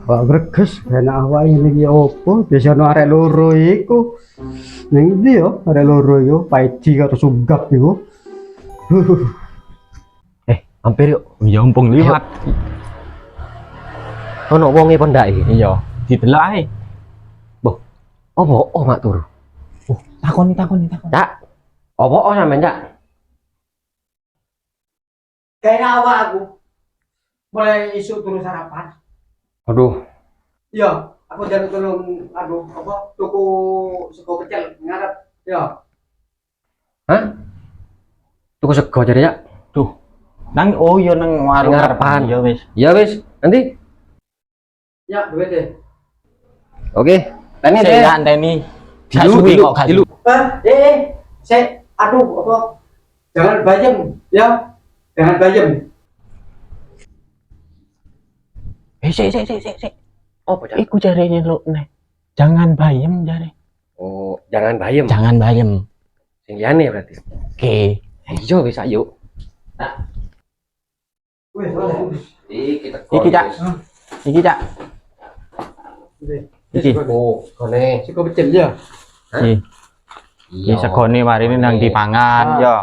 Wak greges ben awake iki opo? Biasane arek loro iku. Ning ndi yo arek loro yo Paidi karo Sunggap iku. Hampir yuk. Ya mumpung liwat. Ono wonge apa ndak iki? Iya, didelok ae. Opo mak turu? Takoni. Cak. Opo sampean, Cak? Kayaknya awak aku mulai isu turu sarapan. Aduh, Iya, aku jalan tolong apa tuku sego pecel ngarep. Ya. tuku sego jare, Cak. Nang iya nang warung Ngarepan. Ya wis. Ya wis, nanti. Ya, duit deh. Oke. Tani Sik deh. ya anteni. Dilu, Suwi dilu, kok gak dilu. Aduh, apa? Jangan bayem, ya. Jangan bayem. Sik. Opo, Cak? Iku jarene lho nek. Jangan bayem jare. Oh, jangan bayem. Jangan bayem. Sing liyane berarti. Oke. Iya wis ayo. Wes, oleh. Iki Iki, Cak. Iki, Cak. Iki. Oh, kone. Sego pecel ya. Iki. Iki segone warine nang dipangan ya.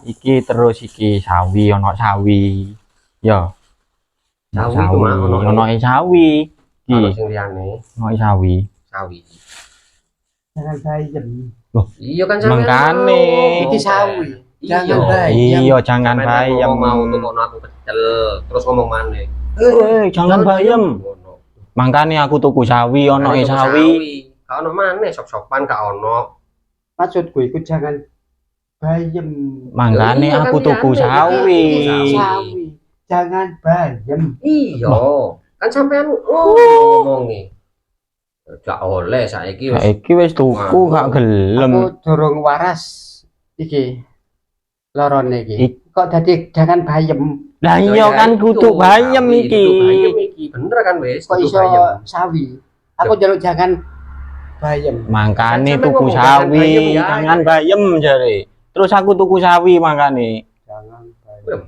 Iki terus iki sawi ono sawi. Ya. Sawi ku mah ono. Ono sawi. Ono Iki sing liyane, ono sawi. sawi. Jangan bayem. Iya kan sampean. Mangkane. Iki sawi. Jangan Iya. bayem. Iya, jangan Sampean bayem. mau tukokno aku pecel, terus ngomong maneh. Jangan bayem. Ngono. Mangkane aku tuku sawi, ono Tuku sawi. Ka ono maneh sop-sopan ka ono. Maksudku iku jangan bayem. Mangkane Iya, aku kan tuku liyane. sawi. Sawi. Jangan bayem. Iya. Kan sampean ngomongi. Gak oleh saiki wis. Saiki wis tuku gak gelem. Aku durung waras iki. Lorone iki. Kok dadi jangan bayem. Lah iya kan kudu bayem iki. Bayem iki. Bener kan wis. Kok kudu iso bayem. sawi? Aku jaluk jangan bayem. Mangkane Sampe tuku ngomong jangan bayem sawi, ya. jangan bayem jare. Terus aku tuku sawi mangkane. Jangan bayem.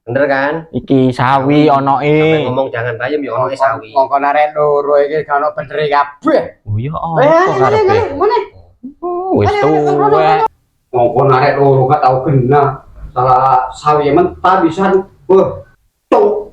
Bener kan? Iki sawi Sampe onoke. ngomong jangan bayem ya ono sawi. Ngongkon arek loro iki gak ono bener kabeh. Oh iya apa karepe? Mana? Wis tuwek. Ngongkon arek loro gak tau kena. Salah sawi mentah pisan. Cuk.